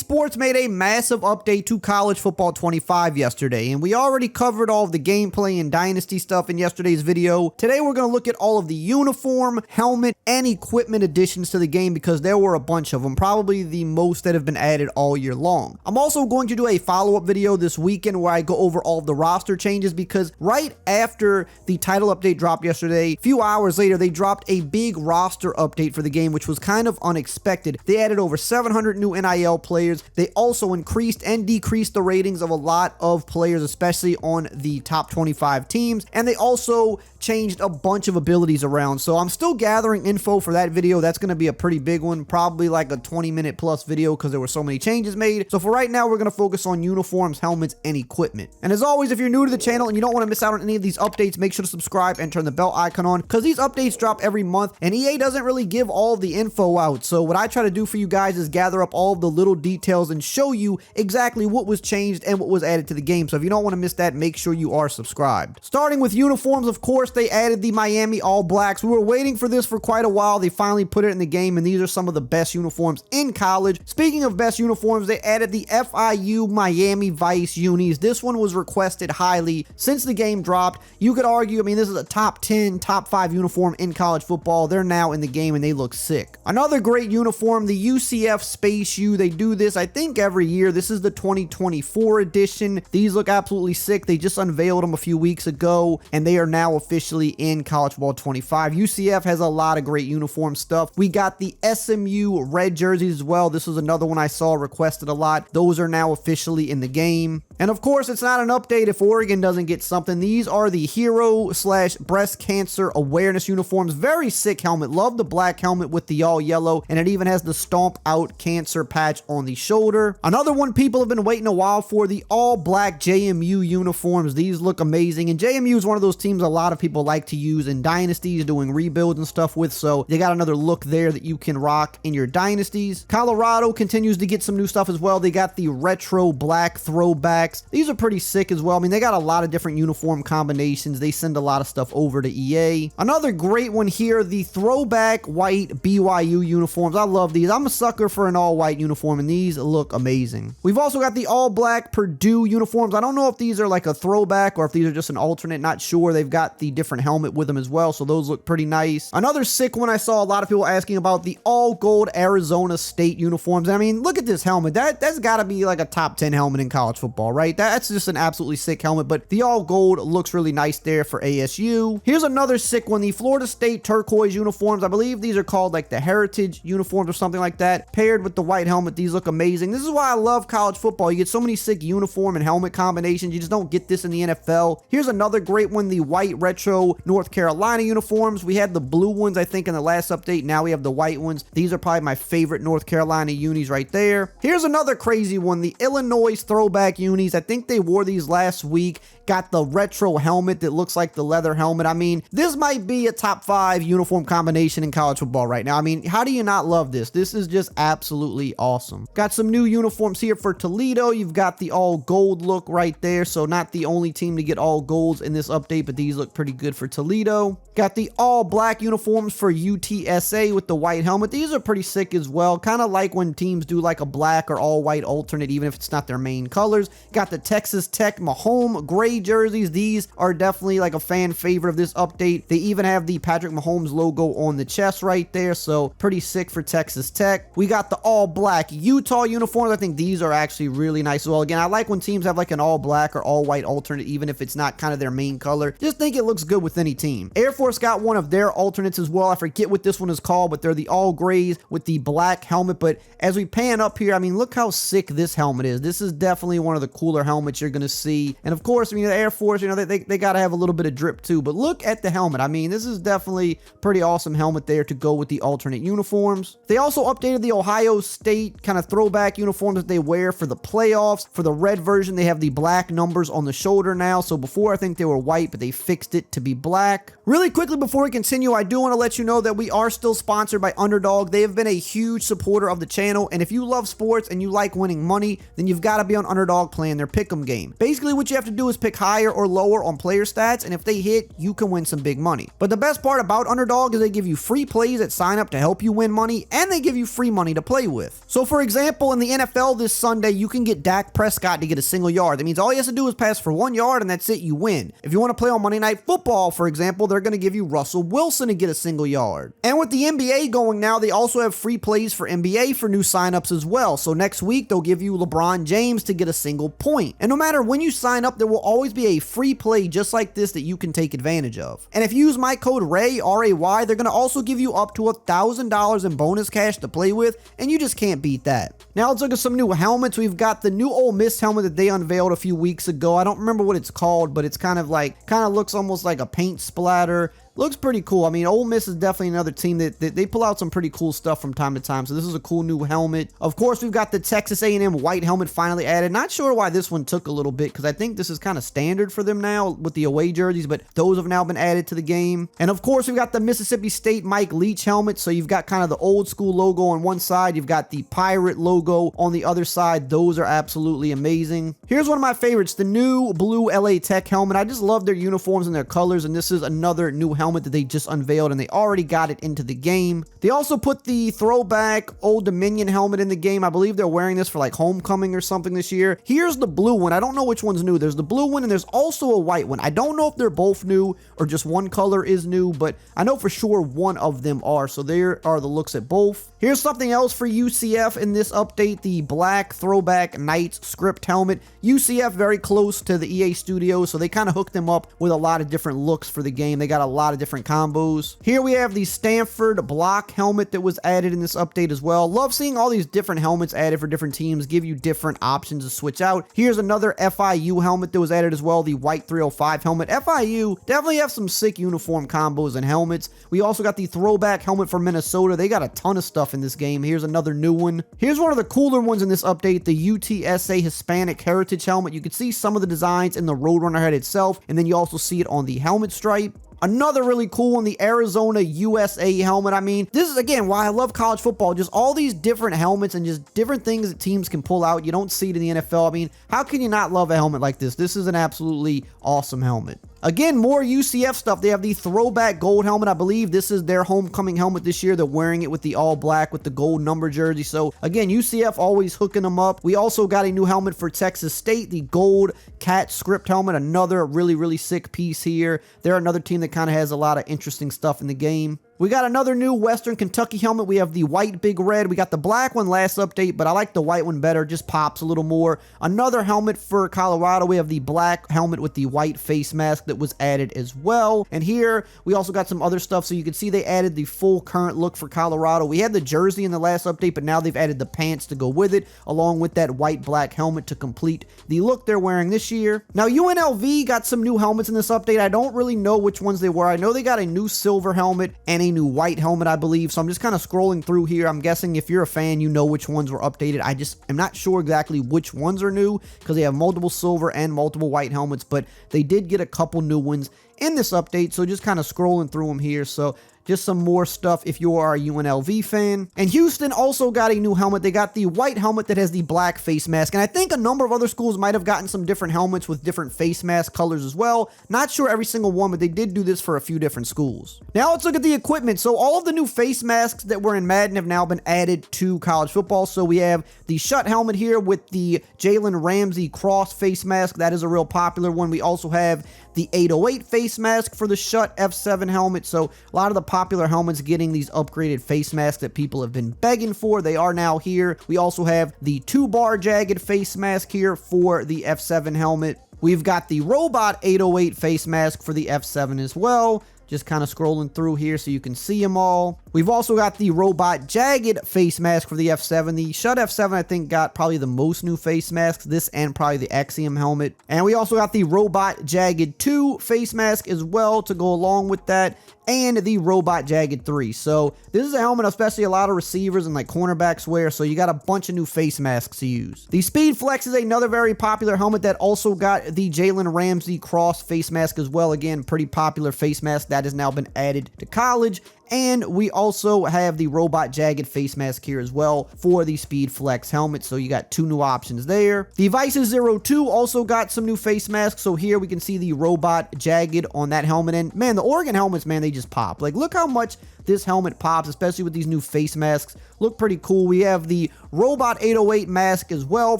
Sports made a massive update to College Football 25 yesterday, and we already covered all of the gameplay and Dynasty stuff in yesterday's video. Today we're going to look at all of the uniform, helmet, and equipment additions to the game because there were a bunch of them, probably the most that have been added all year long. I'm also going to do a follow-up video this weekend where I go over all of the roster changes because right after the title update dropped yesterday, a few hours later, they dropped a big roster update for the game, which was kind of unexpected. They added over 700 new NIL players. They also increased and decreased the ratings of a lot of players, especially on the top 25 teams. And they also changed a bunch of abilities around. So I'm still gathering info for that video. That's going to be a pretty big one, probably like a 20-minute plus video because there were so many changes made. So for right now, we're going to focus on uniforms, helmets, and equipment. And as always, if you're new to the channel and you don't want to miss out on any of these updates, make sure to subscribe and turn the bell icon on because these updates drop every month and EA doesn't really give all the info out. So what I try to do for you guys is gather up all of the little details and show you exactly what was changed and what was added to the game. So if you don't want to miss that, make sure you are subscribed. Starting with uniforms, of course, they added the Miami All Blacks. We were waiting for this for quite a while. They finally put it in the game, and these are some of the best uniforms in college. Speaking of best uniforms, they added the FIU Miami Vice unis. This one was requested highly since the game dropped. You could argue, I mean, this is a top 10, top 5 uniform in college football. They're now in the game, and they look sick. Another great uniform, the UCF Space U. They do this, I think, every year. This is the 2024 edition. These look absolutely sick. They just unveiled them a few weeks ago, and they are now officially in College Football 25. UCF has a lot of great uniform stuff. We got the SMU red jerseys as well. This was another one I saw requested a lot. Those are now officially in the game. And of course, it's not an update if Oregon doesn't get something. These are the Hero/Breast Cancer Awareness uniforms. Very sick helmet. Love the black helmet with the all yellow, and it even has the Stomp Out Cancer patch on the shoulder. Another one people have been waiting a while for, the all black JMU uniforms. These look amazing, and JMU is one of those teams a lot of people like to use in dynasties, doing rebuilds and stuff with, so they got another look there that you can rock in your dynasties. Colorado continues to get some new stuff as well. They got the retro black throwbacks. These are pretty sick as well. I mean, they got a lot of different uniform combinations. They send a lot of stuff over to EA. Another great one here, the throwback white BYU uniforms. I love these. I'm a sucker for an all white uniform, and these look amazing. We've also got the all black Purdue uniforms. I don't know if these are like a throwback or if these are just an alternate, not sure. They've got the different helmet with them as well, so those look pretty nice. Another sick one I saw a lot of people asking about, the all gold Arizona State uniforms. I mean, look at this helmet. That's got to be like a top 10 helmet in college football, right? That's just an absolutely sick helmet, but the all gold looks really nice there for ASU. Here's another sick one, the Florida State turquoise uniforms. I believe these are called like the Heritage uniforms or something like that, paired with the white helmet. These look amazing. This is why I love college football. You get so many sick uniform and helmet combinations. You just don't get this in the NFL. Here's another great one, the white retro North Carolina uniforms. We had the blue ones, I think, in the last update. Now we have the white ones. These are probably my favorite North Carolina unis right there. Here's another crazy one, the Illinois throwback unis. I think they wore these last week. Got the retro helmet that looks like the leather helmet. I mean, this might be a top 5 uniform combination in college football right now. I mean, how do you not love this? This is just absolutely awesome. Got some new uniforms here for Toledo. You've got the all gold look right there. So not the only team to get all golds in this update, but these look pretty good for Toledo. Got the all black uniforms for UTSA with the white helmet. These are pretty sick as well. Kind of like when teams do like a black or all white alternate, even if it's not their main colors. Got the Texas Tech Mahomes gray jerseys. These are definitely like a fan favorite of this update. They even have the Patrick Mahomes logo on the chest right there, so pretty sick for Texas Tech. We got the all black Utah uniforms. I think these are actually really nice as well. Again, I like when teams have like an all black or all white alternate, even if it's not kind of their main color. Just think it looks good with any team. Air Force got one of their alternates as well. I forget what this one is called, but they're the all grays with the black helmet. But as we pan up here, I mean, look how sick this helmet is. This is definitely one of the cooler helmets you're going to see. And of course, I mean, the Air Force, you know, they got to have a little bit of drip too. But look at the helmet. I mean, this is definitely pretty awesome helmet there to go with the alternate uniforms. They also updated the Ohio State kind of throwback uniforms that they wear for the playoffs. For the red version, they have the black numbers on the shoulder now. So before, I think they were white, but they fixed it to be black. Really quickly before we continue, I do want to let you know that we are still sponsored by Underdog. They have been a huge supporter of the channel, and if you love sports and you like winning money, then you've got to be on Underdog plan. playing their pick'em game. Basically, what you have to do is pick higher or lower on player stats, and if they hit, you can win some big money. But the best part about Underdog is they give you free plays at sign up to help you win money, and they give you free money to play with. So for example, in the NFL this Sunday, you can get Dak Prescott to get a single yard. That means all he has to do is pass for 1 yard, and that's it, you win. If you want to play on Monday Night Football, for example, they're going to give you Russell Wilson to get a single yard. And with the NBA going now, they also have free plays for NBA for new signups as well. So next week, they'll give you LeBron James to get a single point. And no matter when you sign up, there will always be a free play just like this that you can take advantage of. And if you use my code RAY, R-A-Y, they're going to also give you up to $1,000 in bonus cash to play with, and you just can't beat that. Now let's look at some new helmets. We've got the new Ole Miss helmet that they unveiled a few weeks ago. I don't remember what it's called, but it's kind of looks almost like a paint splatter. Looks pretty cool. I mean, Ole Miss is definitely another team that they pull out some pretty cool stuff from time to time. So this is a cool new helmet. Of course, we've got the Texas A&M white helmet finally added. Not sure why this one took a little bit, because I think this is kind of standard for them now with the away jerseys, but those have now been added to the game. And of course, we've got the Mississippi State Mike Leach helmet. So you've got kind of the old school logo on one side. You've got the Pirate logo on the other side. Those are absolutely amazing. Here's one of my favorites, the new blue LA Tech helmet. I just love their uniforms and their colors, and this is another new helmet that they just unveiled, and they already got it into the game. They also put the throwback Old Dominion helmet in the game. I believe they're wearing this for like homecoming or something this year. Here's the blue one. I don't know which one's new. There's the blue one and there's also a white one. I don't know if they're both new or just one color is new, but I know for sure one of them are. So there are the looks at both. Here's something else for UCF in this update, the black throwback Knights script helmet. UCF very close to the EA Studios, so they kind of hooked them up with a lot of different looks for the game. They got a lot of different combos. Here we have the Stanford block helmet that was added in this update as well. Love seeing all these different helmets added for different teams, give you different options to switch out. Here's another FIU helmet that was added as well, the white 305 helmet. FIU definitely have some sick uniform combos and helmets. We also got the throwback helmet for Minnesota. They got a ton of stuff in this game. Here's another new one. Here's one of the cooler ones in this update, the UTSA Hispanic Heritage helmet. You can see some of the designs in the Roadrunner head itself, and then you also see it on the helmet stripe. Another really cool one, the Arizona USA helmet. I mean, this is, again, why I love college football. Just all these different helmets and just different things that teams can pull out. You don't see it in the NFL. I mean, how can you not love a helmet like this? This is an absolutely awesome helmet. Again, more UCF stuff. They have the throwback gold helmet. I believe this is their homecoming helmet this year. They're wearing it with the all black with the gold number jersey. So again, UCF always hooking them up. We also got a new helmet for Texas State, the gold cat script helmet. Another really, really sick piece here. They're another team that kind of has a lot of interesting stuff in the game. We got another new Western Kentucky helmet. We have the white big red. We got the black one last update, but I like the white one better. Just pops a little more. Another helmet for Colorado. We have the black helmet with the white face mask that was added as well. And here we also got some other stuff. So you can see they added the full current look for Colorado. We had the jersey in the last update, but now they've added the pants to go with it, along with that white black helmet to complete the look they're wearing this year. Now UNLV got some new helmets in this update. I don't really know which ones they were. I know they got a new silver helmet and a new white helmet, I believe. So I'm just kind of scrolling through here. I'm guessing if you're a fan, you know which ones were updated. I just am not sure exactly which ones are new because they have multiple silver and multiple white helmets, but they did get a couple new ones in this update. So just kind of scrolling through them here. So just some more stuff if you are a UNLV fan. And Houston also got a new helmet. They got the white helmet that has the black face mask. And I think a number of other schools might have gotten some different helmets with different face mask colors as well. Not sure every single one, but they did do this for a few different schools. Now let's look at the equipment. So all of the new face masks that were in Madden have now been added to college football. So we have the Shut helmet here with the Jalen Ramsey cross face mask. That is a real popular one. We also have the 808 face mask for the Shut F7 helmet. So a lot of the popular helmets getting these upgraded face masks that people have been begging for. They are now here. We also have the 2-bar jagged face mask here for the F7 helmet. We've got the Robot 808 face mask for the F7 as well. Just kind of scrolling through here so you can see them all. We've also got the Robot Jagged face mask for the F7. The Shut F7, I think, got probably the most new face masks. This and probably the Axiom helmet. And we also got the Robot Jagged 2 face mask as well to go along with that. And the Robot Jagged 3. So this is a helmet especially a lot of receivers and like cornerbacks wear. So you got a bunch of new face masks to use. The Speed Flex is another very popular helmet that also got the Jalen Ramsey cross face mask as well. Again, pretty popular face mask that has now been added to college. And we also have the Robot Jagged face mask here as well for the Speed Flex helmet. So you got 2 new options there. The Vices 02 also got some new face masks. So here we can see the Robot Jagged on that helmet. And man, the Oregon helmets, man, they just pop. Like, look how much this helmet pops, especially with these new face masks. Look pretty cool. We have the Robot 808 mask as well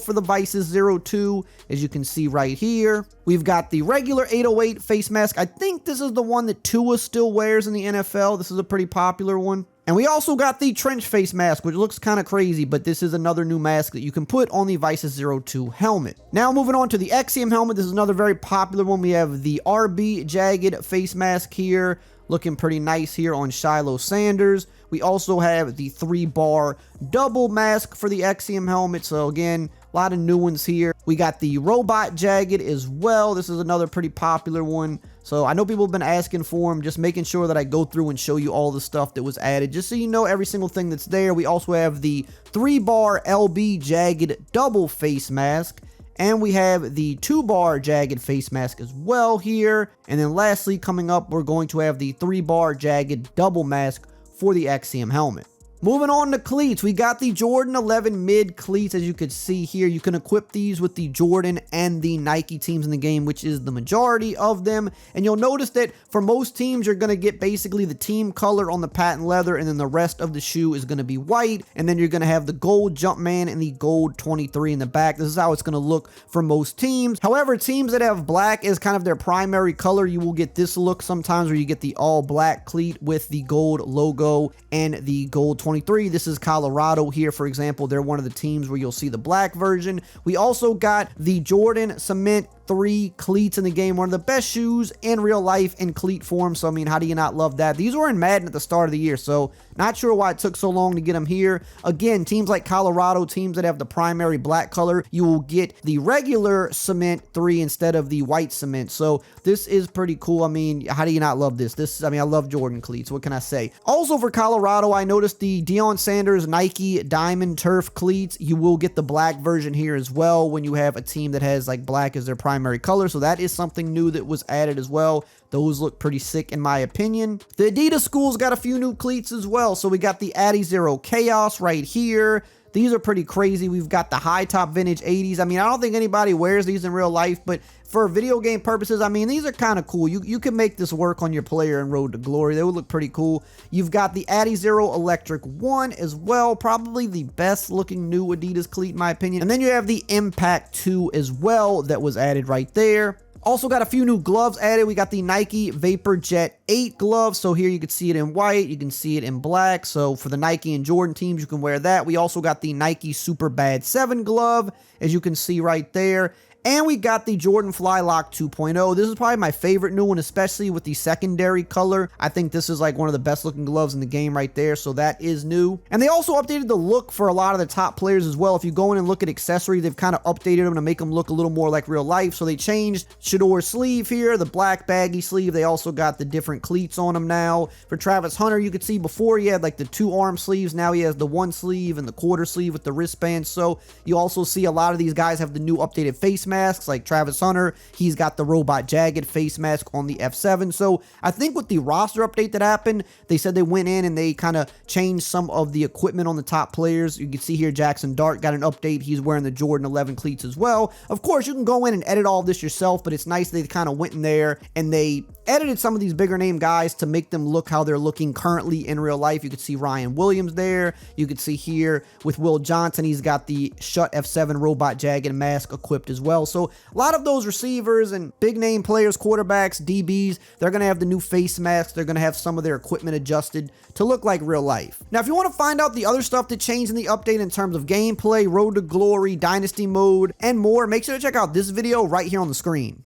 for the Vices 02, as you can see right here. We've got the regular 808 face mask. I think this is the one that Tua still wears in the NFL. This is a pretty popular one. And we also got the trench face mask, which looks kind of crazy, but this is another new mask that you can put on the Vices 02 helmet. Now moving on to the Exium helmet, this is another very popular one. We have the RB Jagged face mask here, looking pretty nice here on Shiloh Sanders. We also have the 3-bar double mask for the Exium helmet. So again, a lot of new ones here. We got the Robot Jagged as well. This is another pretty popular one. So I know people have been asking for them, just making sure that I go through and show you all the stuff that was added, just so you know every single thing that's there. We also have the 3-bar LB Jagged double face mask. And we have the 2-bar Jagged face mask as well here. And then lastly, coming up, we're going to have the 3-bar Jagged double mask for the Exium helmet. Moving on to cleats, we got the Jordan 11 mid cleats. As you can see here, you can equip these with the Jordan and the Nike teams in the game, which is the majority of them. And you'll notice that for most teams, you're going to get basically the team color on the patent leather, and then the rest of the shoe is going to be white. And then you're going to have the gold Jumpman and the gold 23 in the back. This is how it's going to look for most teams. However, teams that have black as kind of their primary color, you will get this look sometimes where you get the all black cleat with the gold logo and the gold 23. This is Colorado here, for example. They're one of the teams where you'll see the black version. We also got the Jordan Cement 3 cleats in the game, one of the best shoes in real life in cleat form. So I mean, how do you not love that? These were in Madden at the start of the year, so not sure why it took so long to get them here. Again, teams like Colorado, teams that have the primary black color, you will get the regular Cement 3 instead of the white cement. So this is pretty cool. I mean, how do you not love this? I mean, I love Jordan cleats. What can I say? Also for Colorado, I noticed the Deion Sanders Nike Diamond Turf cleats. You will get the black version here as well when you have a team that has like black as their primary color. So that is something new that was added as well. Those look pretty sick in my opinion. The Adidas schools got a few new cleats as well. So we got the Addy Zero Chaos right here. These are pretty crazy. We've got the high top vintage 80s. I mean, I don't think anybody wears these in real life, but for video game purposes, I mean, these are kind of cool. You can make this work on your player in Road to Glory. They would look pretty cool. You've got the Addy Zero Electric 1 as well. Probably the best looking new Adidas cleat in my opinion. And then you have the Impact 2 as well that was added right there. Also got a few new gloves added. We got the Nike Vapor Jet 8 gloves. So here you can see it in white. You can see it in black. So for the Nike and Jordan teams, you can wear that. We also got the Nike Super Bad 7 glove, as you can see right there. And we got the Jordan Flylock 2.0. This is probably my favorite new one, especially with the secondary color. I think this is like one of the best looking gloves in the game right there. So that is new. And they also updated the look for a lot of the top players as well. If you go in and look at accessories, they've kind of updated them to make them look a little more like real life. So they changed Shador's sleeve here, the black baggy sleeve. They also got the different cleats on them now. For Travis Hunter, you could see before he had like the 2 arm sleeves. Now he has the 1 sleeve and the quarter sleeve with the wristband. So you also see a lot of these guys have the new updated face masks, like Travis Hunter. He's got the Robot Jagged face mask on the F7. So I think with the roster update that happened, they said they went in and they kind of changed some of the equipment on the top players. You can see here Jackson Dart got an update. He's wearing the Jordan 11 cleats as well. Of course, you can go in and edit all this yourself, but it's nice they kind of went in there and they edited some of these bigger name guys to make them look how they're looking currently in real life. You could see Ryan Williams there. You could see here with Will Johnson, he's got the Shut F7 Robot Jagged mask equipped as well. So a lot of those receivers and big name players, quarterbacks, DBs, they're going to have the new face masks. They're going to have some of their equipment adjusted to look like real life. Now, if you want to find out the other stuff that changed in the update in terms of gameplay, Road to Glory, Dynasty mode, and more, make sure to check out this video right here on the screen.